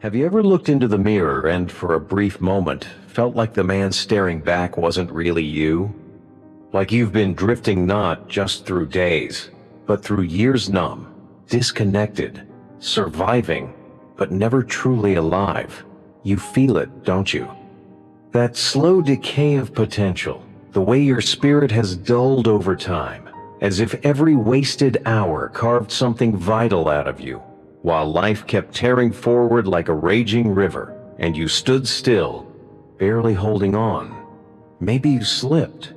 Have you ever looked into the mirror and, for a brief moment, felt like the man staring back wasn't really you? Like you've been drifting not just through days, but through years numb, disconnected, surviving, but never truly alive. You feel it, don't you? That slow decay of potential, the way your spirit has dulled over time, as if every wasted hour carved something vital out of you, while life kept tearing forward like a raging river, and you stood still, barely holding on. Maybe you slipped.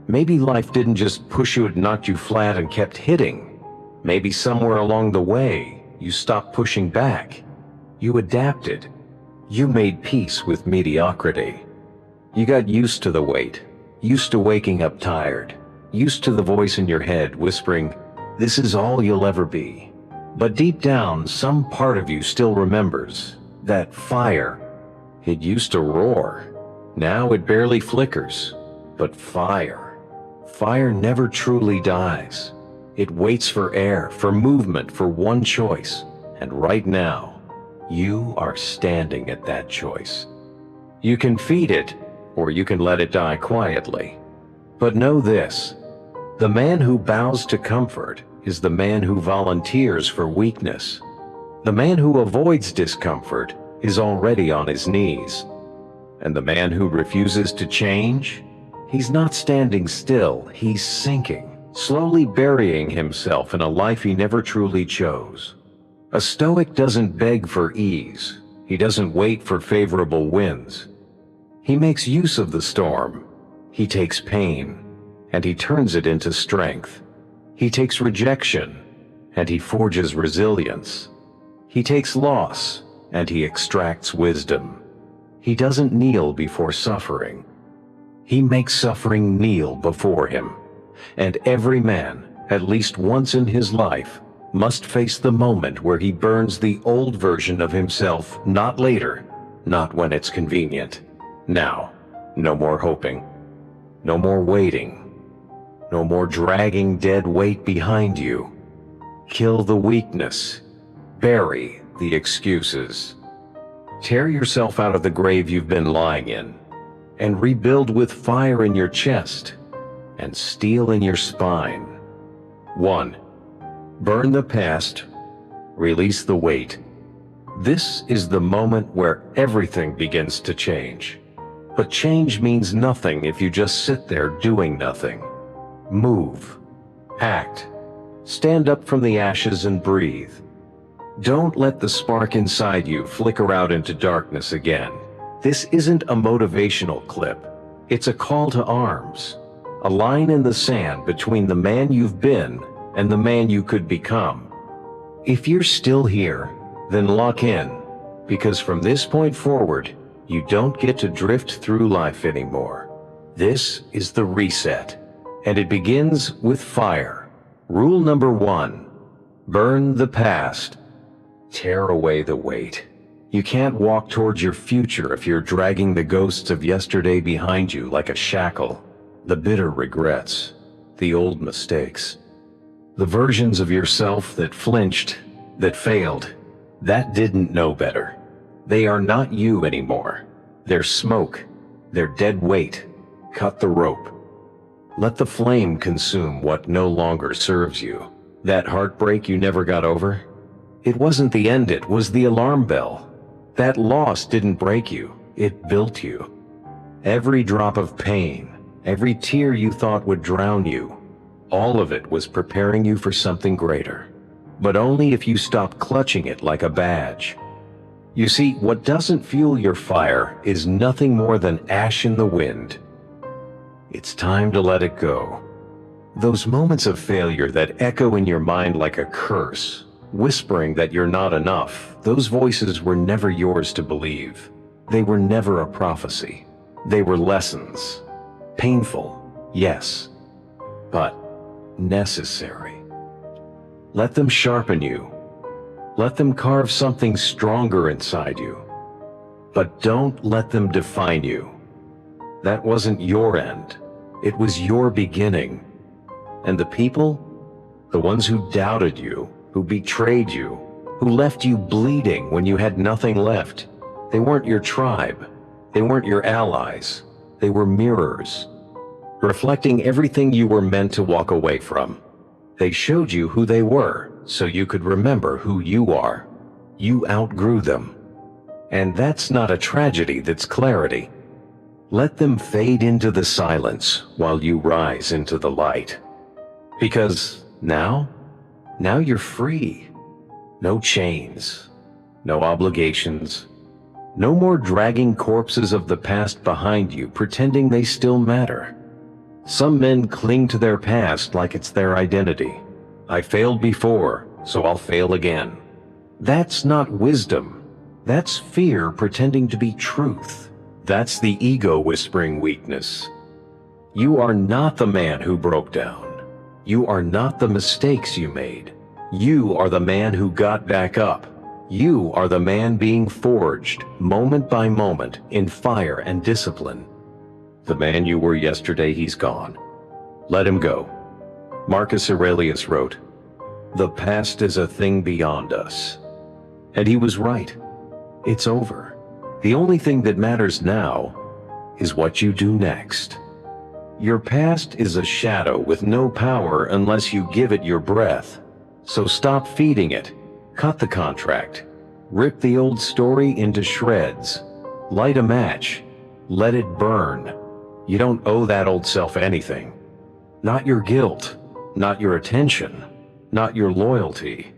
Maybe life didn't just push you and knock you flat and kept hitting. Maybe somewhere along the way, you stopped pushing back. You adapted. You made peace with mediocrity. You got used to the weight, used to waking up tired, used to the voice in your head whispering, "This is all you'll ever be." But deep down, some part of you still remembers that fire. It used to roar. Now it barely flickers. But fire never truly dies. It waits for air, for movement, for one choice. And right now, you are standing at that choice. You can feed it, or you can let it die quietly. But know this, the man who bows to comfort is the man who volunteers for weakness. The man who avoids discomfort is already on his knees. And the man who refuses to change, he's not standing still, he's sinking, slowly burying himself in a life he never truly chose. A Stoic doesn't beg for ease. He doesn't wait for favorable winds. He makes use of the storm. He takes pain, and he turns it into strength. He takes rejection, and he forges resilience. He takes loss, and he extracts wisdom. He doesn't kneel before suffering. He makes suffering kneel before him. And every man, at least once in his life, must face the moment where he burns the old version of himself, not later, not when it's convenient. Now, no more hoping, no more waiting, no more dragging dead weight behind you. Kill the weakness, bury the excuses. Tear yourself out of the grave you've been lying in, and rebuild with fire in your chest and steel in your spine. 1. Burn the past, release the weight. This is the moment where everything begins to change. But change means nothing if you just sit there doing nothing. Move, act, stand up from the ashes and breathe. Don't let the spark inside you flicker out into darkness again. This isn't a motivational clip. It's a call to arms, a line in the sand between the man you've been and the man you could become. If you're still here, then lock in, because from this point forward, you don't get to drift through life anymore. This is the reset, and it begins with fire. Rule number 1, burn the past. Tear away the weight. You can't walk towards your future if you're dragging the ghosts of yesterday behind you like a shackle. The bitter regrets, the old mistakes, the versions of yourself that flinched, that failed, that didn't know better. They are not you anymore. They're smoke. They're dead weight. Cut the rope. Let the flame consume what no longer serves you. That heartbreak you never got over? It wasn't the end, it was the alarm bell. That loss didn't break you, it built you. Every drop of pain, every tear you thought would drown you, all of it was preparing you for something greater. But only if you stop clutching it like a badge. You see, what doesn't fuel your fire is nothing more than ash in the wind. It's time to let it go. Those moments of failure that echo in your mind like a curse, whispering that you're not enough, those voices were never yours to believe. They were never a prophecy. They were lessons. Painful, yes, but necessary. Let them sharpen you. Let them carve something stronger inside you. But don't let them define you. That wasn't your end. It was your beginning. And the people, the ones who doubted you, who betrayed you, who left you bleeding when you had nothing left. They weren't your tribe. They weren't your allies. They were mirrors, reflecting everything you were meant to walk away from. They showed you who they were, so you could remember who you are. You outgrew them. And that's not a tragedy, that's clarity. Let them fade into the silence while you rise into the light. Because now you're free. No chains, no obligations, no more dragging corpses of the past behind you, pretending they still matter. Some men cling to their past like it's their identity. I failed before, so I'll fail again. That's not wisdom. That's fear pretending to be truth. That's the ego whispering weakness. You are not the man who broke down. You are not the mistakes you made. You are the man who got back up. You are the man being forged, moment by moment, in fire and discipline. The man you were yesterday, he's gone. Let him go. Marcus Aurelius wrote, "The past is a thing beyond us." And he was right. It's over. The only thing that matters now is what you do next. Your past is a shadow with no power unless you give it your breath. So stop feeding it. Cut the contract. Rip the old story into shreds. Light a match. Let it burn. You don't owe that old self anything. Not your guilt, not your attention, not your loyalty.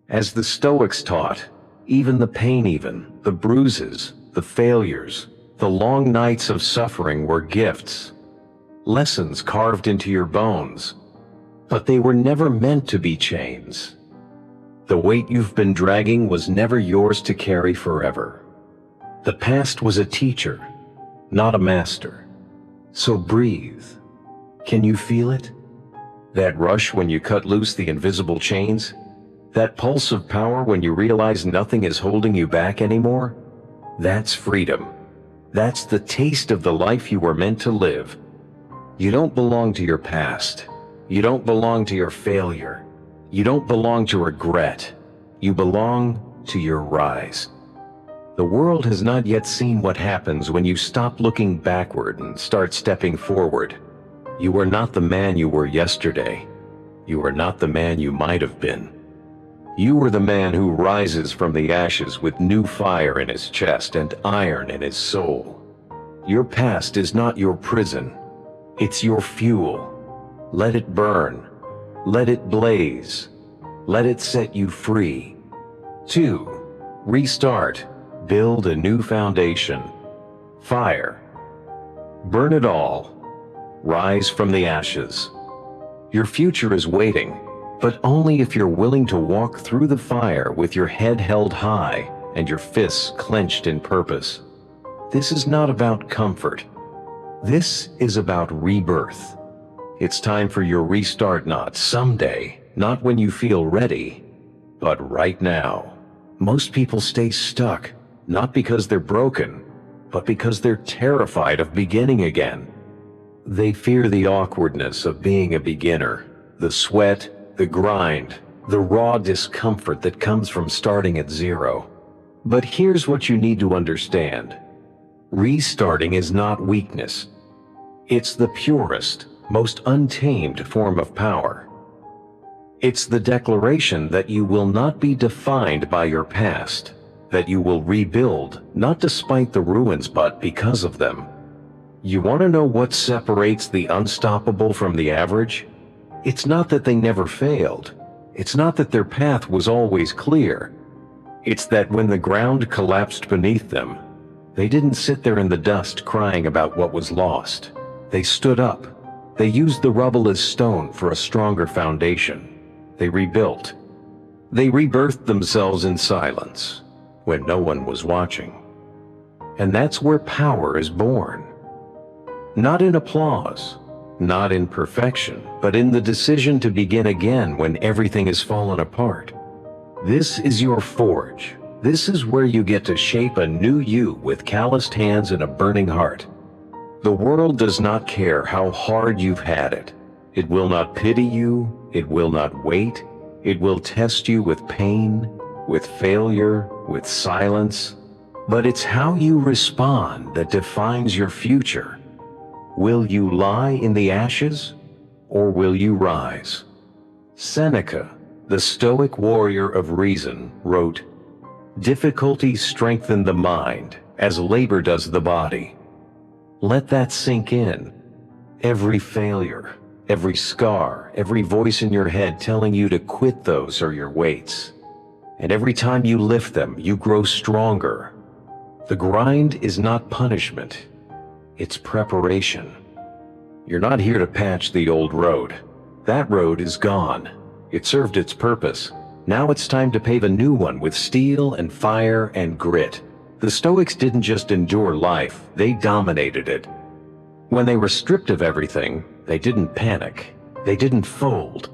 As the Stoics taught, even the pain, the bruises, the failures, the long nights of suffering were gifts. Lessons carved into your bones. But they were never meant to be chains. The weight you've been dragging was never yours to carry forever. The past was a teacher, not a master. So breathe. Can you feel it? That rush when you cut loose the invisible chains? That pulse of power when you realize nothing is holding you back anymore? That's freedom. That's the taste of the life you were meant to live. You don't belong to your past. You don't belong to your failure. You don't belong to regret. You belong to your rise. The world has not yet seen what happens when you stop looking backward and start stepping forward. You are not the man you were yesterday. You are not the man you might have been. You are the man who rises from the ashes with new fire in his chest and iron in his soul. Your past is not your prison. It's your fuel. Let it burn. Let it blaze. Let it set you free. 2. Restart. Build a new foundation. Fire. Burn it all. Rise from the ashes. Your future is waiting, but only if you're willing to walk through the fire with your head held high and your fists clenched in purpose. This is not about comfort. This is about rebirth. It's time for your restart, not someday, not when you feel ready, but right now. Most people stay stuck, not because they're broken, but because they're terrified of beginning again. They fear the awkwardness of being a beginner, the sweat, the grind, the raw discomfort that comes from starting at zero. But here's what you need to understand. Restarting is not weakness. It's the purest, most untamed form of power. It's the declaration that you will not be defined by your past, that you will rebuild, not despite the ruins but because of them. You want to know what separates the unstoppable from the average? It's not that they never failed. It's not that their path was always clear. It's that when the ground collapsed beneath them, they didn't sit there in the dust crying about what was lost. They stood up. They used the rubble as stone for a stronger foundation. They rebuilt. They rebirthed themselves in silence, when no one was watching. And that's where power is born. Not in applause, not in perfection, but in the decision to begin again when everything has fallen apart. This is your forge. This is where you get to shape a new you with calloused hands and a burning heart. The world does not care how hard you've had it. It will not pity you. It will not wait. It will test you with pain, with failure, with silence. But it's how you respond that defines your future. Will you lie in the ashes, or will you rise? Seneca, the Stoic warrior of reason, wrote, "Difficulties strengthen the mind, as labor does the body." Let that sink in. Every failure, every scar, every voice in your head telling you to quit, those are your weights. And every time you lift them, you grow stronger. The grind is not punishment, it's preparation. You're not here to patch the old road. That road is gone. It served its purpose. Now it's time to pave a new one with steel and fire and grit. The Stoics didn't just endure life, they dominated it. When they were stripped of everything, they didn't panic. They didn't fold.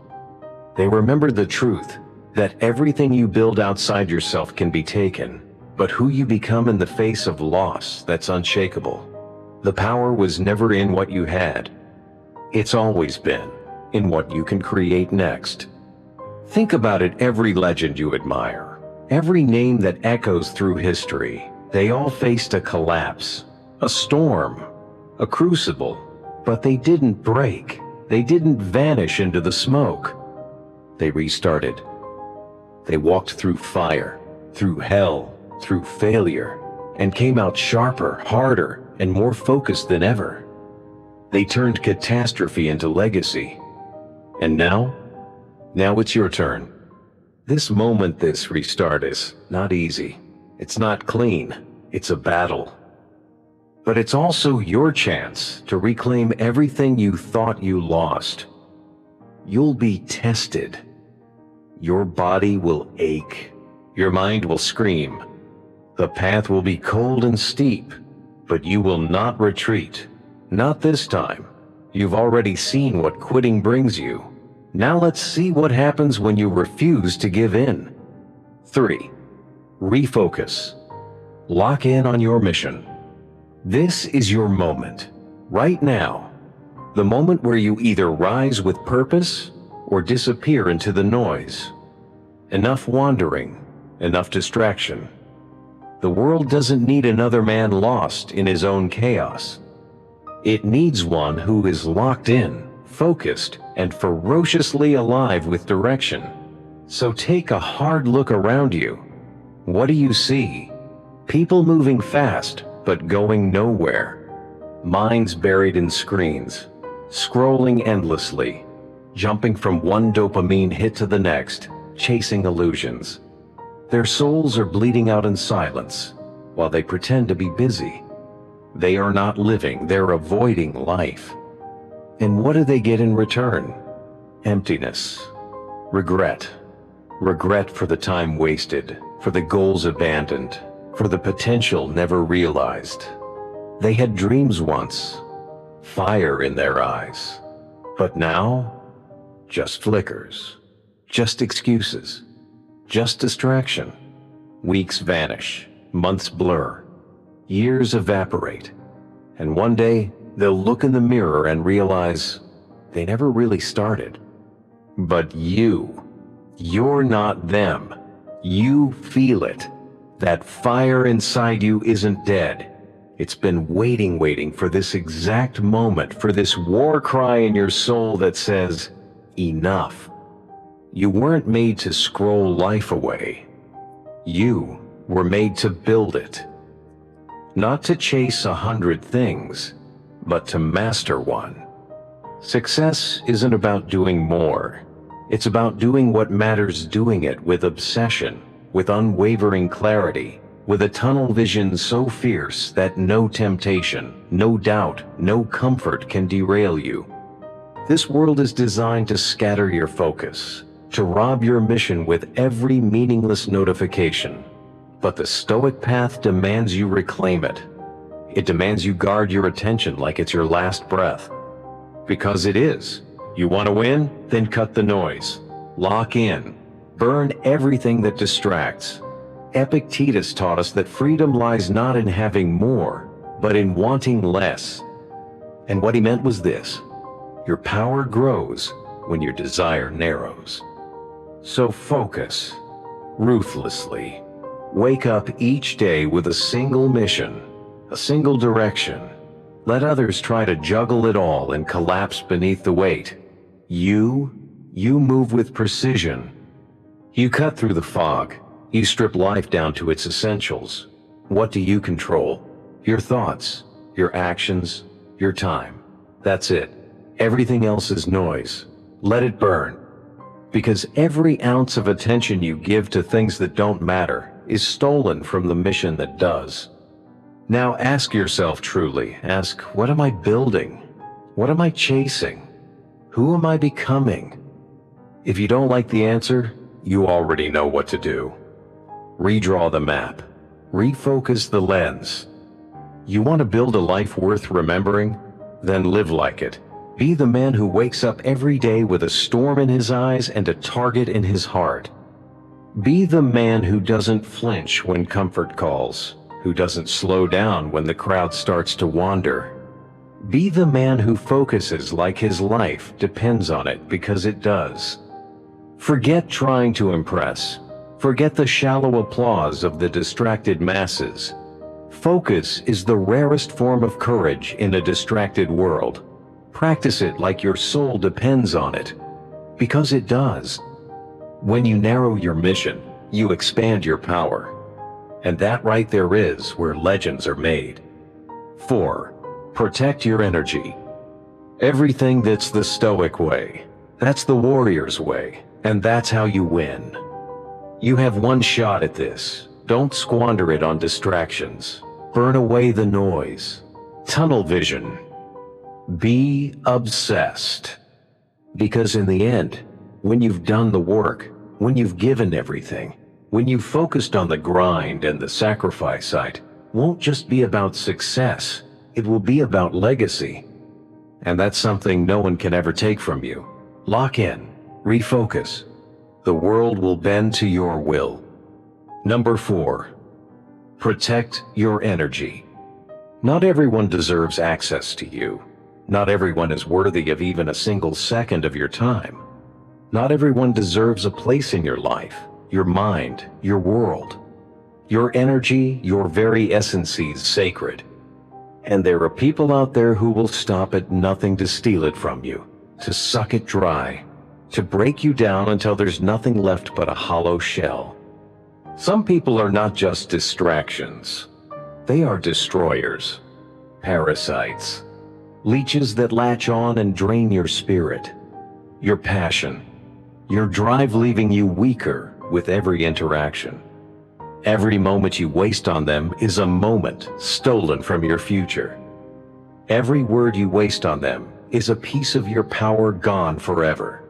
They remembered the truth, that everything you build outside yourself can be taken, but who you become in the face of loss, that's unshakable. The power was never in what you had. It's always been in what you can create next. Think about it, every legend you admire, every name that echoes through history, they all faced a collapse, a storm, a crucible, but they didn't break. They didn't vanish into the smoke. They restarted. They walked through fire, through hell, through failure, and came out sharper, harder, and more focused than ever. They turned catastrophe into legacy. And now it's your turn. This moment, this restart is not easy. It's not clean. It's a battle. But it's also your chance to reclaim everything you thought you lost. You'll be tested. Your body will ache. Your mind will scream. The path will be cold and steep, but you will not retreat. Not this time. You've already seen what quitting brings you. Now let's see what happens when you refuse to give in. 3. Refocus. Lock in on your mission. This is your moment, right now. The moment where you either rise with purpose or disappear into the noise. Enough wandering, enough distraction. The world doesn't need another man lost in his own chaos. It needs one who is locked in, focused, and ferociously alive with direction. So take a hard look around you. What do you see? People moving fast, but going nowhere. Minds buried in screens, scrolling endlessly, jumping from one dopamine hit to the next, chasing illusions. Their souls are bleeding out in silence, while they pretend to be busy. They are not living, they're avoiding life. And what do they get in return? Emptiness, regret. Regret for the time wasted, for the goals abandoned, for the potential never realized. They had dreams once, fire in their eyes. But now, just flickers, just excuses, just distraction. Weeks vanish, months blur, years evaporate, and one day they'll look in the mirror and realize they never really started. But you're not them. You feel it. That fire inside you isn't dead. It's been waiting for this exact moment, for this war cry in your soul that says, enough. You weren't made to scroll life away. You were made to build it. Not to chase 100 things, but to master one. Success isn't about doing more. It's about doing what matters, doing it with obsession, with unwavering clarity, with a tunnel vision so fierce that no temptation, no doubt, no comfort can derail you. This world is designed to scatter your focus, to rob your mission with every meaningless notification. But the Stoic path demands you reclaim it. It demands you guard your attention like it's your last breath. Because it is. You want to win? Then cut the noise. Lock in. Burn everything that distracts. Epictetus taught us that freedom lies not in having more, but in wanting less. And what he meant was this: your power grows when your desire narrows. So focus. ruthlessly. Wake up each day with a single mission, a single direction. Let others try to juggle it all and collapse beneath the weight. You move with precision. You cut through the fog. You strip life down to its essentials. What do you control? Your thoughts, your actions, your time. That's it. Everything else is noise. Let it burn. Because every ounce of attention you give to things that don't matter is stolen from the mission that does. Now ask yourself truly, ask, what am I building? What am I chasing? Who am I becoming? If you don't like the answer, you already know what to do. Redraw the map. Refocus the lens. You want to build a life worth remembering? Then live like it. Be the man who wakes up every day with a storm in his eyes and a target in his heart. Be the man who doesn't flinch when comfort calls, who doesn't slow down when the crowd starts to wander. Be the man who focuses like his life depends on it, because it does. Forget trying to impress. Forget the shallow applause of the distracted masses. Focus is the rarest form of courage in a distracted world. Practice it like your soul depends on it, because it does. When you narrow your mission, you expand your power. And that right there is where legends are made. 4. Protect your energy. Everything that's the Stoic way. That's the warrior's way, and that's how you win. You have one shot at this. Don't squander it on distractions. Burn away the noise. Tunnel vision. Be obsessed. Because in the end, when you've done the work, when you've given everything, when you've focused on the grind and the sacrifice, it won't just be about success, it will be about legacy. And that's something no one can ever take from you. Lock in, refocus. The world will bend to your will. Number 4, protect your energy. Not everyone deserves access to you. Not everyone is worthy of even a single second of your time. Not everyone deserves a place in your life, your mind, your world. Your energy, your very essence is sacred. And there are people out there who will stop at nothing to steal it from you, to suck it dry, to break you down until there's nothing left but a hollow shell. Some people are not just distractions. They are destroyers, parasites, leeches that latch on and drain your spirit, your passion, your drive, leaving you weaker with every interaction. Every moment you waste on them is a moment stolen from your future. Every word you waste on them is a piece of your power gone forever.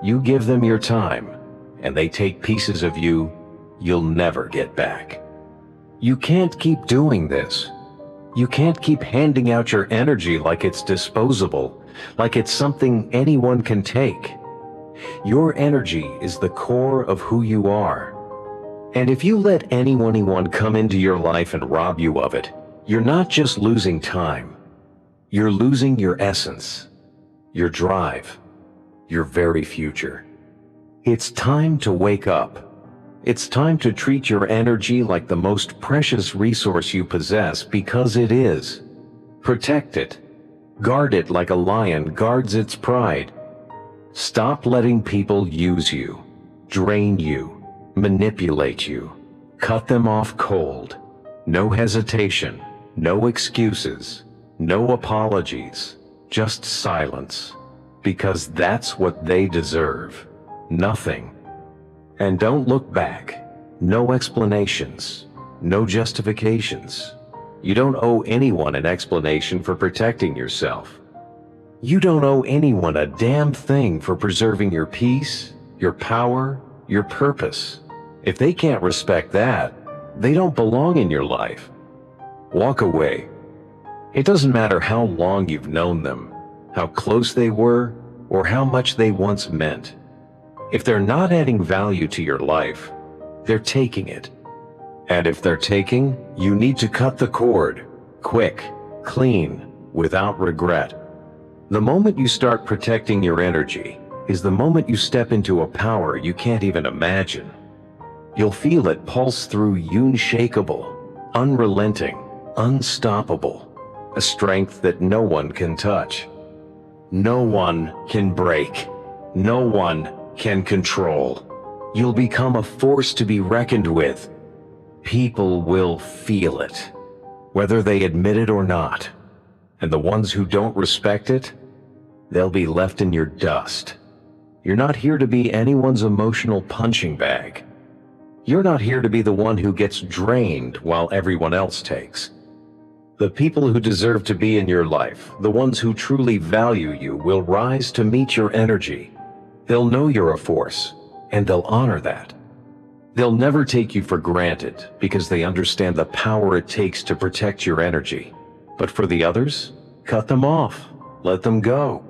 You give them your time, and they take pieces of you you'll never get back. You can't keep doing this. You can't keep handing out your energy like it's disposable, like it's something anyone can take. Your energy is the core of who you are. And if you let anyone come into your life and rob you of it, you're not just losing time. You're losing your essence, your drive, your very future. It's time to wake up. It's time to treat your energy like the most precious resource you possess, because it is. Protect it. Guard it like a lion guards its pride. Stop letting people use you, drain you, manipulate you. Cut them off cold. No hesitation, no excuses, no apologies, just silence. Because that's what they deserve. Nothing. And don't look back. No explanations, no justifications. You don't owe anyone an explanation for protecting yourself. You don't owe anyone a damn thing for preserving your peace, your power, your purpose. If they can't respect that, they don't belong in your life. Walk away. It doesn't matter how long you've known them, how close they were, or how much they once meant. If they're not adding value to your life, they're taking it. And if they're taking, you need to cut the cord, quick, clean, without regret. The moment you start protecting your energy is the moment you step into a power you can't even imagine. You'll feel it pulse through you, unshakable, unrelenting, unstoppable, a strength that no one can touch. No one can break. No one can control. You'll become a force to be reckoned with. People will feel it, whether they admit it or not. And the ones who don't respect it, they'll be left in your dust. You're not here to be anyone's emotional punching bag. You're not here to be the one who gets drained while everyone else takes. The people who deserve to be in your life, the ones who truly value you, will rise to meet your energy. They'll know you're a force, and they'll honor that. They'll never take you for granted because they understand the power it takes to protect your energy. But for the others, cut them off. Let them go.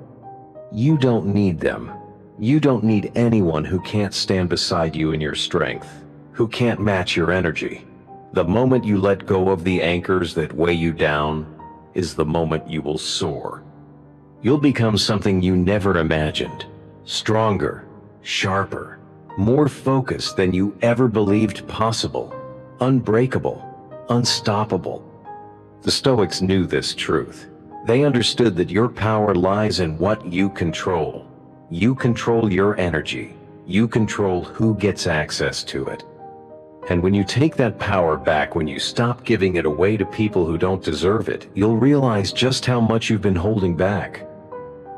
You don't need them. You don't need anyone who can't stand beside you in your strength, who can't match your energy. The moment you let go of the anchors that weigh you down is the moment you will soar. You'll become something you never imagined, stronger, sharper, more focused than you ever believed possible, unbreakable, unstoppable. The Stoics knew this truth. They understood that your power lies in what you control. You control your energy. You control who gets access to it. And when you take that power back, when you stop giving it away to people who don't deserve it, you'll realize just how much you've been holding back.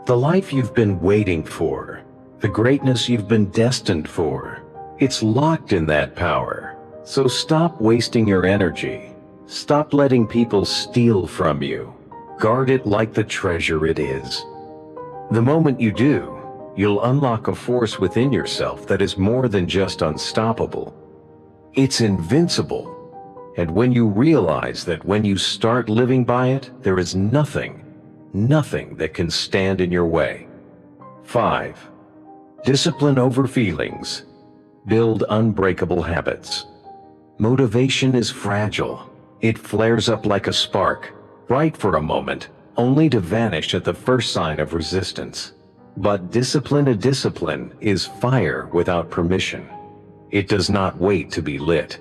The life you've been waiting for, the greatness you've been destined for, it's locked in that power. So stop wasting your energy. Stop letting people steal from you. Guard it like the treasure it is. The moment you do, you'll unlock a force within yourself that is more than just unstoppable. It's invincible. And when you realize that when you start living by it, there is nothing that can stand in your way. 5. Discipline over feelings. Build unbreakable habits. Motivation is fragile. It flares up like a spark, bright for a moment, only to vanish at the first sign of resistance. But discipline is fire without permission. It does not wait to be lit.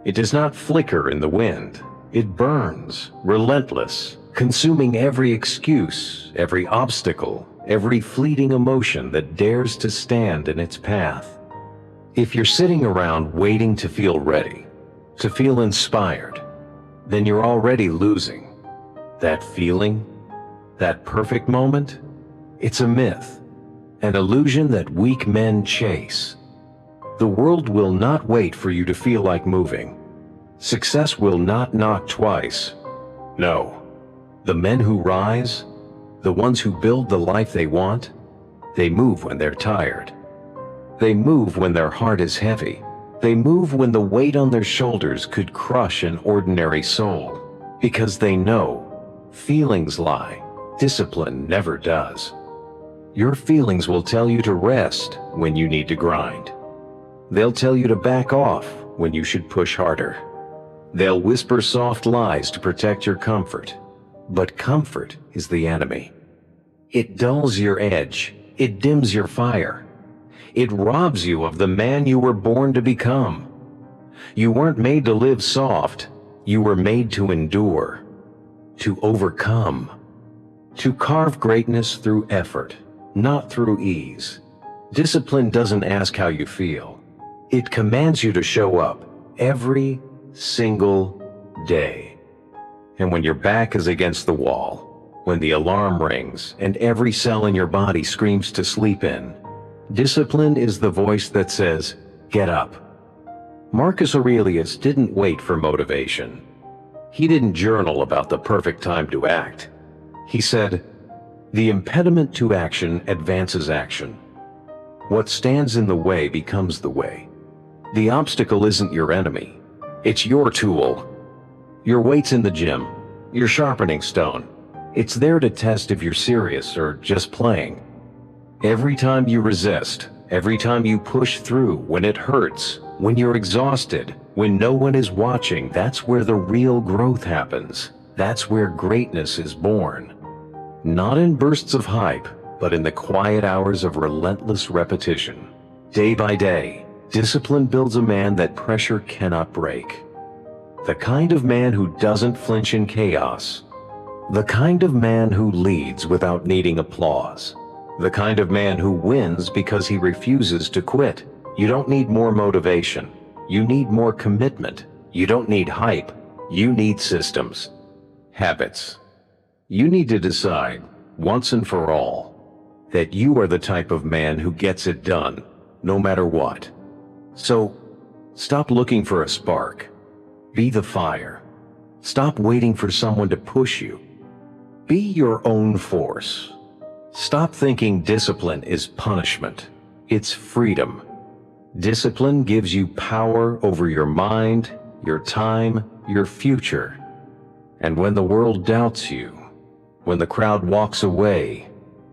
It does not flicker in the wind. It burns, relentless, consuming every excuse, every obstacle, every fleeting emotion that dares to stand in its path. If you're sitting around waiting to feel ready, to feel inspired, then you're already losing. That feeling, that perfect moment, it's a myth, an illusion that weak men chase. The world will not wait for you to feel like moving. Success will not knock twice. No. The men who rise, the ones who build the life they want, they move when they're tired. They move when their heart is heavy. They move when the weight on their shoulders could crush an ordinary soul. Because they know feelings lie, discipline never does. Your feelings will tell you to rest when you need to grind. They'll tell you to back off when you should push harder. They'll whisper soft lies to protect your comfort. But comfort is the enemy. It dulls your edge. It dims your fire. It robs you of the man you were born to become. You weren't made to live soft. You were made to endure, to overcome, to carve greatness through effort, not through ease. Discipline doesn't ask how you feel. It commands you to show up every single day. And when your back is against the wall, when the alarm rings and every cell in your body screams to sleep in, discipline is the voice that says, get up. Marcus Aurelius didn't wait for motivation. He didn't journal about the perfect time to act. He said, the impediment to action advances action. What stands in the way becomes the way. The obstacle isn't your enemy. It's your tool. Your weight's in the gym, your sharpening stone. It's there to test if you're serious or just playing. Every time you resist, every time you push through when it hurts, when you're exhausted, when no one is watching, that's where the real growth happens. That's where greatness is born. Not in bursts of hype, but in the quiet hours of relentless repetition. Day by day, Discipline builds a man that pressure cannot break. The kind of man who doesn't flinch in chaos. The kind of man who leads without needing applause. The kind of man who wins because he refuses to quit. You don't need more motivation. You need more commitment. You don't need hype. You need systems. Habits. You need to decide, once and for all, that you are the type of man who gets it done, no matter what. So, stop looking for a spark. Be the fire. Stop waiting for someone to push you. Be your own force. Stop thinking discipline is punishment. It's freedom. Discipline gives you power over your mind, your time, your future. And when the world doubts you, when the crowd walks away,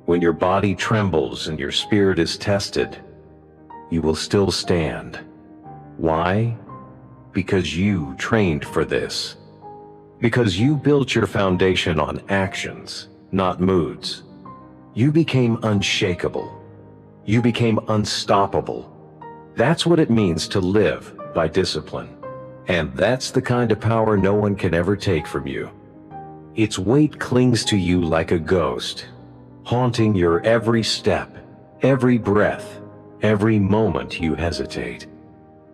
when your body trembles and your spirit is tested, you will still stand. Why? Because you trained for this. Because you built your foundation on actions, not moods. You became unshakable. You became unstoppable. That's what it means to live by discipline. And that's the kind of power no one can ever take from you. Its weight clings to you like a ghost, haunting your every step, every breath, every moment you hesitate.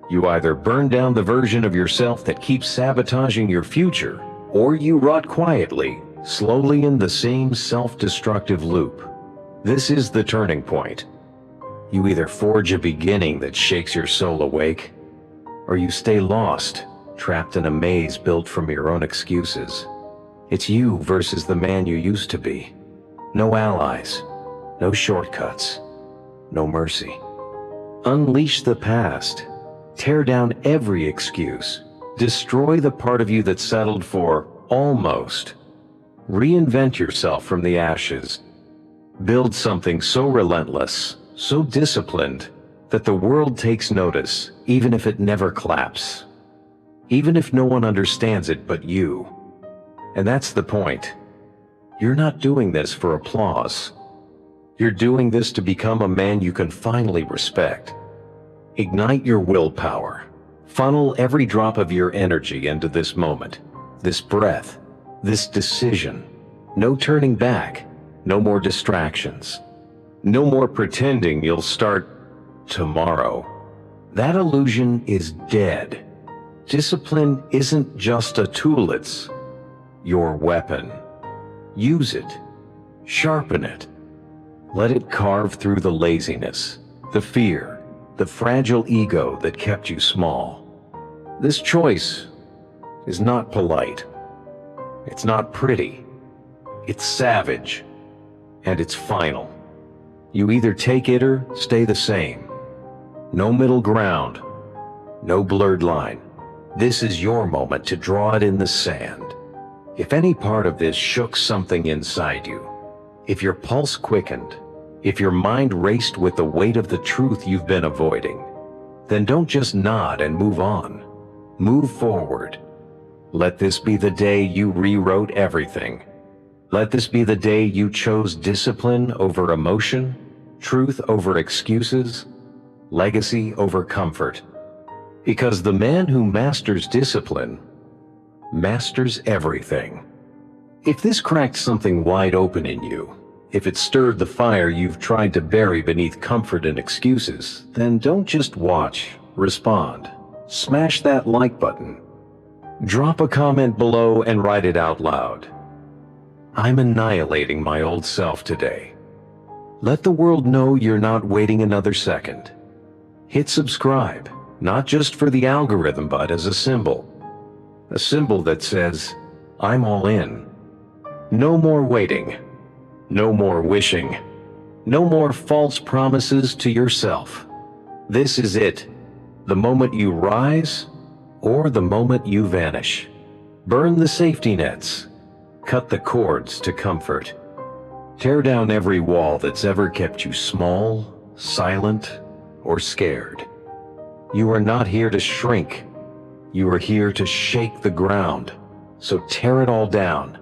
You either burn down the version of yourself that keeps sabotaging your future, or you rot quietly, slowly in the same self-destructive loop. This is the turning point. You either forge a beginning that shakes your soul awake, or you stay lost, trapped in a maze built from your own excuses. It's you versus the man you used to be. No allies, no shortcuts, no mercy. Unleash the past. Tear down every excuse. Destroy the part of you that settled for almost. Reinvent yourself from the ashes. Build something so relentless, so disciplined, that the world takes notice, even if it never claps. Even if no one understands it but you. And that's the point. You're not doing this for applause. You're doing this to become a man you can finally respect. Ignite your willpower. Funnel every drop of your energy into this moment, this breath, this decision. No turning back. No more distractions. No more pretending you'll start tomorrow. That illusion is dead. Discipline isn't just a tool, it's your weapon. Use it. Sharpen it. Let it carve through the laziness, the fear, the fragile ego that kept you small. This choice is not polite. It's not pretty. It's savage. And it's final. You either take it or stay the same. No middle ground. No blurred line. This is your moment to draw it in the sand. If any part of this shook something inside you, if your pulse quickened, if your mind raced with the weight of the truth you've been avoiding, then don't just nod and move on. Move forward. Let this be the day you rewrote everything. Let this be the day you chose discipline over emotion, truth over excuses, legacy over comfort. Because the man who masters discipline masters everything. If this cracked something wide open in you, if it stirred the fire you've tried to bury beneath comfort and excuses, then don't just watch, respond. Smash that like button. Drop a comment below and write it out loud. I'm annihilating my old self today. Let the world know you're not waiting another second. Hit subscribe, not just for the algorithm, but as a symbol. A symbol that says, I'm all in. No more waiting. No more wishing. No more false promises to yourself. This is it. The moment you rise, or the moment you vanish. Burn the safety nets. Cut the cords to comfort. Tear down every wall that's ever kept you small, silent, or scared. You are not here to shrink. You are here to shake the ground. So tear it all down.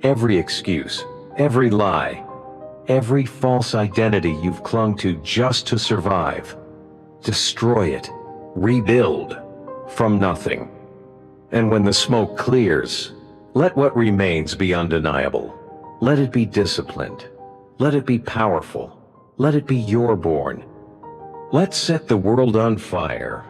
Every excuse, every lie, every false identity you've clung to just to survive. destroy it, rebuild from nothing. And when the smoke clears, let what remains be undeniable. Let it be disciplined. Let it be powerful. Let it be your born. Let's set the world on fire